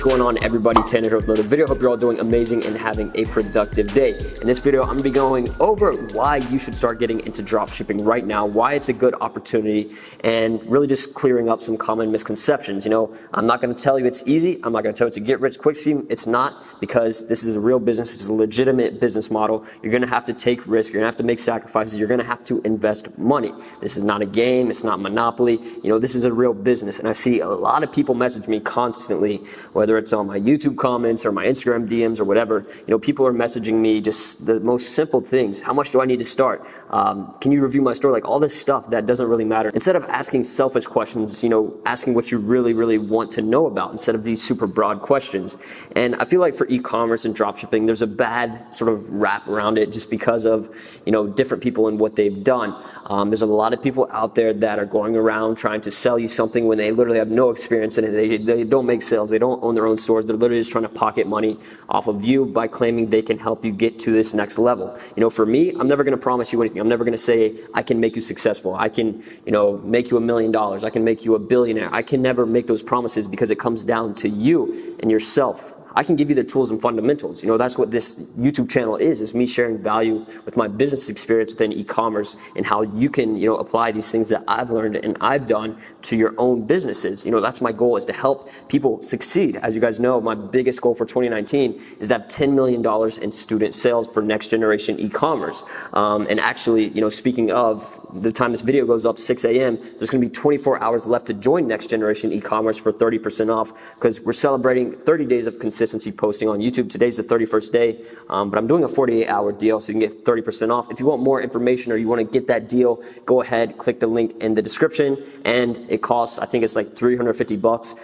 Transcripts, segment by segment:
What's going on, everybody? Tanner here with another video. Hope you're all doing amazing and having a productive day. In this video, I'm gonna be going over why you should start getting into dropshipping right now, why it's a good opportunity, and really just clearing up some common misconceptions. You know, I'm not gonna tell you it's easy. I'm not gonna tell you it's a get-rich-quick scheme. It's not, because this is a real business. It's a legitimate business model. You're gonna have to take risks. You're gonna have to make sacrifices. You're gonna have to invest money. This is not a game. It's not Monopoly. You know, this is a real business. And I see a lot of people message me constantly, whether it's on my YouTube comments or my Instagram DMs or whatever. You know, people are messaging me just the most simple things. How much do I need to start? Can you review my store? Like all this stuff that doesn't really matter. Instead of asking selfish questions, you know, asking what you really want to know about instead of these super broad questions. And I feel like for e-commerce and dropshipping, there's a bad sort of wrap around it just because of, you know, different people and what they've done. There's a lot of people out there that are going around trying to sell you something when they literally have no experience in it. They don't make sales. They don't own their own stores. They're literally just trying to pocket money off of you by claiming they can help you get to this next level. You know, for me, I'm never going to promise you anything. I'm never going to say I can make you successful. I can, you know, make you $1 million. I can make you a billionaire. I can never make those promises because it comes down to you and yourself. I can give you the tools and fundamentals. You know, that's what this YouTube channel is me sharing value with my business experience within e-commerce and how you can, you know, apply these things that I've learned and I've done to your own businesses. You know, that's my goal, is to help people succeed. As you guys know, my biggest goal for 2019 is to have $10 million in student sales for next generation e-commerce. And actually, you know, speaking of the time this video goes up, 6 a.m., there's going to be 24 hours left to join next generation e-commerce for 30% off, because we're celebrating 30 days of consistency posting on YouTube. Today's the 31st day, but I'm doing a 48-hour deal, so you can get 30% off. If you want more information or you want to get that deal, go ahead, click the link in the description, and it costs, I think it's like $350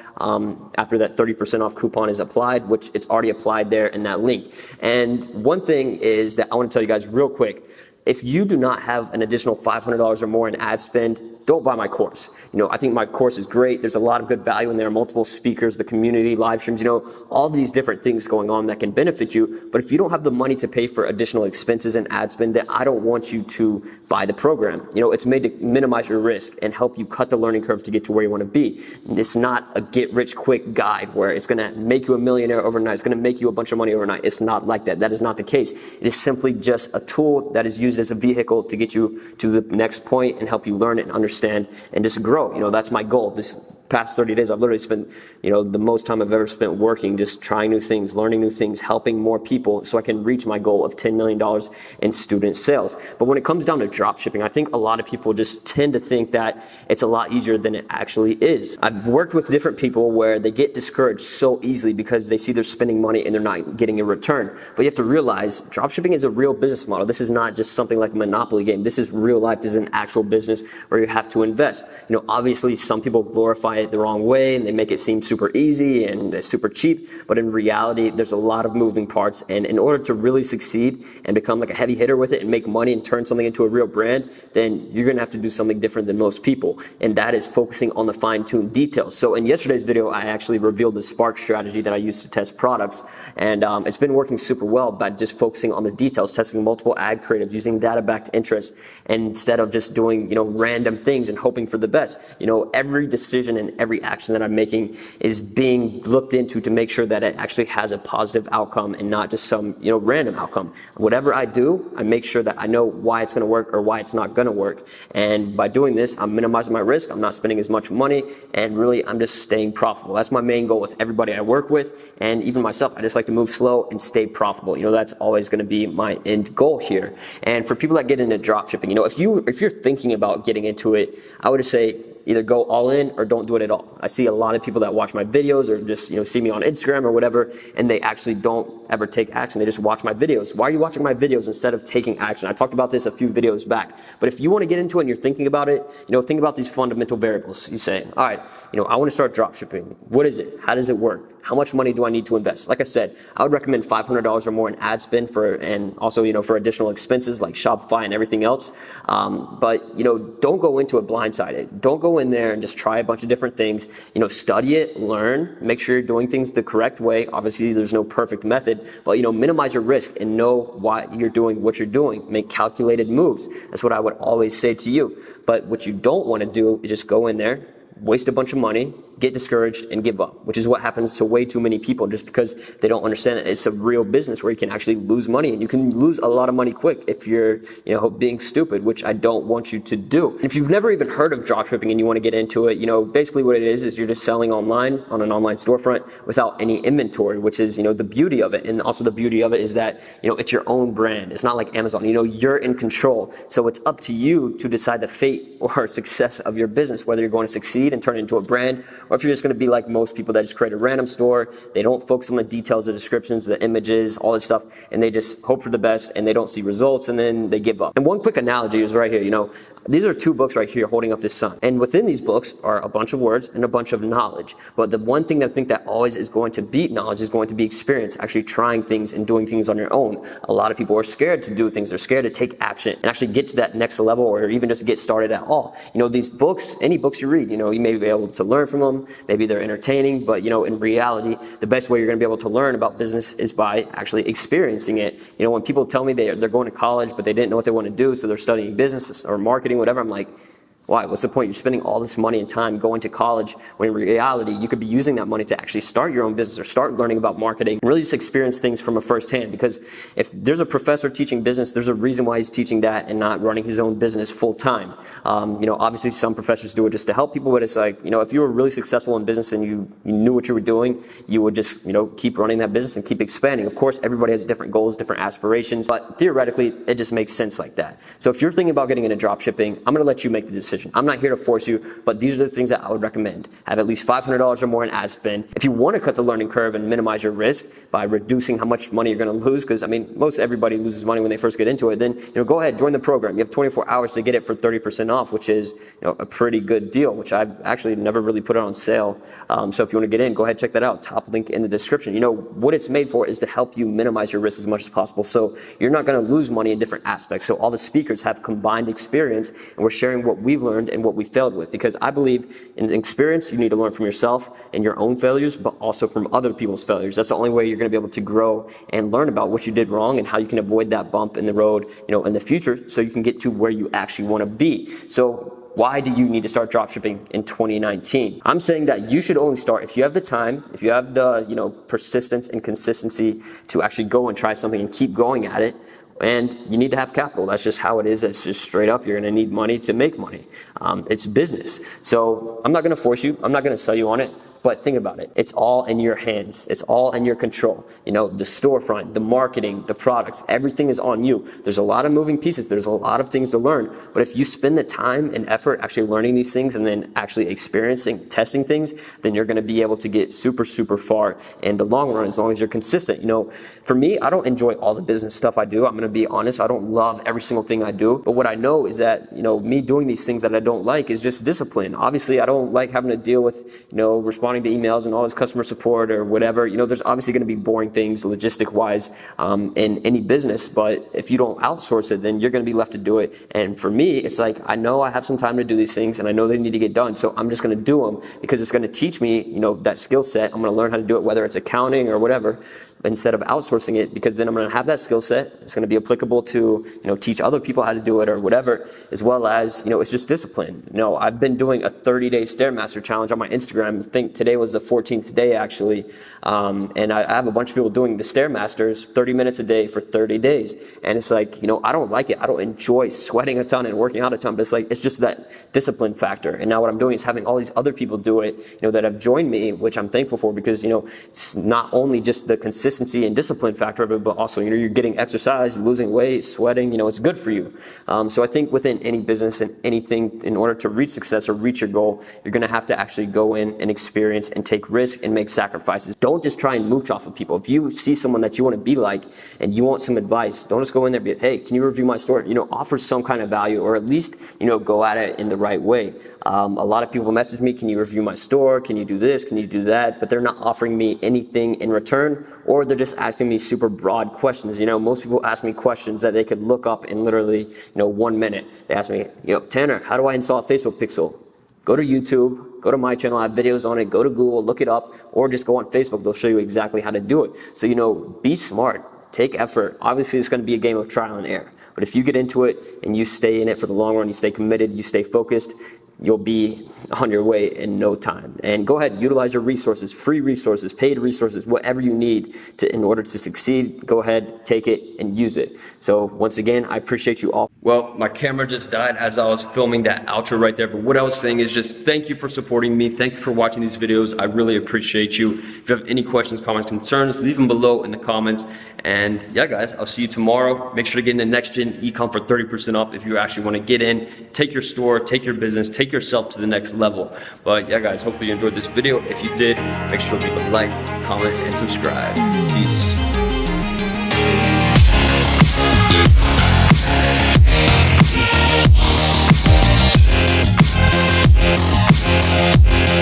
after that 30% off coupon is applied, which it's already applied there in that link. And one thing is that I want to tell you guys real quick: if you do not have an additional $500 or more in ad spend, don't buy my course. You know, I think my course is great. There's a lot of good value in there, multiple speakers, the community, live streams, you know, all these different things going on that can benefit you. But if you don't have the money to pay for additional expenses and ad spend, then I don't want you to buy the program. You know, it's made to minimize your risk and help you cut the learning curve to get to where you want to be. And it's not a get-rich-quick guide where it's going to make you a millionaire overnight. It's going to make you a bunch of money overnight. It's not like that. That is not the case. It is simply just a tool that is used as a vehicle to get you to the next point and help you learn it and understand and just grow. You know, that's my goal. This past 30 days, I've literally spent, you know, the most time I've ever spent working, just trying new things, learning new things, helping more people so I can reach my goal of $10 million in student sales. But when it comes down to drop shipping, I think a lot of people just tend to think that it's a lot easier than it actually is. I've worked with different people where they get discouraged so easily because they see they're spending money and they're not getting a return. But you have to realize drop shipping is a real business model. This is not just something like a Monopoly game. This is real life. This is an actual business where you have to invest. You know, obviously some people glorify it the wrong way and they make it seem super easy and super cheap, but in reality there's a lot of moving parts, and in order to really succeed and become like a heavy hitter with it and make money and turn something into a real brand, then you're gonna have to do something different than most people, and that is focusing on the fine-tuned details. So in yesterday's video, I actually revealed the Spark strategy that I used to test products, and it's been working super well by just focusing on the details, testing multiple ad creatives, using data-backed interest, and instead of just doing, you know, random things and hoping for the best. You know, every decision and every action that I'm making is being looked into to make sure that it actually has a positive outcome and not just some, you know, random outcome. Whatever I do, I make sure that I know why it's going to work or why it's not going to work. And by doing this, I'm minimizing my risk. I'm not spending as much money, and really I'm just staying profitable. That's my main goal with everybody I work with, and even myself. I just like to move slow and stay profitable. You know, that's always going to be my end goal here. And for people that get into dropshipping, you know, if you're thinking about getting into it, I would just say either go all in or don't do it at all. I see a lot of people that watch my videos or just, you know, see me on Instagram or whatever, and they actually don't ever take action. They just watch my videos. Why are you watching my videos instead of taking action? I talked about this a few videos back. But if you want to get into it and you're thinking about it, you know, think about these fundamental variables. You say, all right, you know, I want to start dropshipping. What is it? How does it work? How much money do I need to invest? Like I said, I would recommend $500 or more in ad spend and also, you know, for additional expenses like Shopify and everything else. But, you know, don't go into it blindsided. Don't go in there and just try a bunch of different things. You know, study it, learn, make sure you're doing things the correct way. Obviously, there's no perfect method, but, you know, minimize your risk and know why you're doing what you're doing. Make calculated moves. That's what I would always say to you. But what you don't want to do is just go in there, waste a bunch of money, get discouraged and give up, which is what happens to way too many people just because they don't understand that it's a real business where you can actually lose money, and you can lose a lot of money quick if you're, being stupid, which I don't want you to do. If you've never even heard of dropshipping and you want to get into it, basically what it is you're just selling online on an online storefront without any inventory, which is, the beauty of it. And also the beauty of it is that, it's your own brand. It's not like Amazon, you're in control. So it's up to you to decide the fate or success of your business, whether you're going to succeed and turn it into a brand, or if you're just going to be like most people that just create a random store. They don't focus on the details, the descriptions, the images, all this stuff, and they just hope for the best and they don't see results and then they give up. And one quick analogy is right here. These are two books right here holding up this sun. And within these books are a bunch of words and a bunch of knowledge. But the one thing that I think that always is going to beat knowledge is going to be experience, actually trying things and doing things on your own. A lot of people are scared to do things. They're scared to take action and actually get to that next level, or even just get started at all. These books, any books you read, you may be able to learn from them. Maybe they're entertaining, but in reality, the best way you're going to be able to learn about business is by actually experiencing it. When people tell me they're going to college, but they didn't know what they want to do, so they're studying business or marketing, whatever, I'm like, why? What's the point? You're spending all this money and time going to college when in reality, you could be using that money to actually start your own business or start learning about marketing and really just experience things from a first hand. Because if there's a professor teaching business, there's a reason why he's teaching that and not running his own business full time. Obviously some professors do it just to help people, but it's like, if you were really successful in business and you knew what you were doing, you would just, keep running that business and keep expanding. Of course, everybody has different goals, different aspirations, but theoretically, it just makes sense like that. So if you're thinking about getting into dropshipping, I'm going to let you make the decision. I'm not here to force you, but these are the things that I would recommend. Have at least $500 or more in ad spend. If you want to cut the learning curve and minimize your risk by reducing how much money you're going to lose, because most everybody loses money when they first get into it, then go ahead, join the program. You have 24 hours to get it for 30% off, which is a pretty good deal, which I've actually never really put it on sale. So if you want to get in, go ahead, check that out. Top link in the description. What it's made for is to help you minimize your risk as much as possible. So you're not going to lose money in different aspects. So all the speakers have combined experience, and we're sharing what we've learned and what we failed with, because I believe in experience, you need to learn from yourself and your own failures, but also from other people's failures. That's the only way you're going to be able to grow and learn about what you did wrong and how you can avoid that bump in the road, in the future, so you can get to where you actually want to be. So why do you need to start dropshipping in 2019? I'm saying that you should only start if you have the time, if you have the, persistence and consistency to actually go and try something and keep going at it. And you need to have capital. That's just how it is. It's just straight up. You're going to need money to make money. It's business. So I'm not going to force you. I'm not going to sell you on it. But think about it. It's all in your hands. It's all in your control. The storefront, the marketing, the products, everything is on you. There's a lot of moving pieces. There's a lot of things to learn. But if you spend the time and effort actually learning these things and then actually experiencing, testing things, then you're going to be able to get super, super far in the long run as long as you're consistent. For me, I don't enjoy all the business stuff I do. I'm going to be honest. I don't love every single thing I do. But what I know is that, me doing these things that I don't like is just discipline. Obviously, I don't like having to deal with, responding to emails and all this customer support or whatever. There's obviously going to be boring things logistic wise in any business, but if you don't outsource it, then you're going to be left to do it. And for me, it's like, I know I have some time to do these things and I know they need to get done. So I'm just going to do them because it's going to teach me, that skill set. I'm going to learn how to do it, whether it's accounting or whatever, instead of outsourcing it, because then I'm going to have that skill set. It's going to be applicable to, teach other people how to do it or whatever, as well as, it's just discipline. I've been doing a 30-day Stairmaster challenge on my Instagram. I think today was the 14th day actually. And I have a bunch of people doing the Stairmasters 30 minutes a day for 30 days. And it's like, I don't like it. I don't enjoy sweating a ton and working out a ton, but it's just that discipline factor. And now what I'm doing is having all these other people do it, that have joined me, which I'm thankful for, because, it's not only just the consistency and discipline factor of it, but also, you're getting exercise, losing weight, sweating, it's good for you. So I think within any business and anything, in order to reach success or reach your goal, you're going to have to actually go in and experience and take risks and make sacrifices. Don't just try and mooch off of people. If you see someone that you want to be like and you want some advice, don't just go in there and be, hey, can you review my store? Offer some kind of value, or at least, go at it in the right way. A lot of people message me, can you review my store? Can you do this? Can you do that? But they're not offering me anything in return, or they're just asking me super broad questions. Most people ask me questions that they could look up in literally, 1 minute. They ask me, Tanner, how do I install a Facebook pixel? Go to YouTube, go to my channel, I have videos on it, go to Google, look it up, or just go on Facebook. They'll show you exactly how to do it. So, be smart, take effort. Obviously, it's going to be a game of trial and error. But if you get into it and you stay in it for the long run, you stay committed, you stay focused, you'll be on your way in no time. And go ahead, utilize your resources, free resources, paid resources, whatever you need in order to succeed. Go ahead, take it and use it. So once again, I appreciate you all. Well, my camera just died as I was filming that outro right there. But what I was saying is just thank you for supporting me. Thank you for watching these videos. I really appreciate you. If you have any questions, comments, concerns, leave them below in the comments. And yeah, guys, I'll see you tomorrow. Make sure to get in the Next Gen Ecom for 30% off if you actually want to get in, take your store, take your business, take yourself to the next level. But yeah, guys, hopefully you enjoyed this video. If you did, make sure to leave a like, comment, and subscribe. Peace.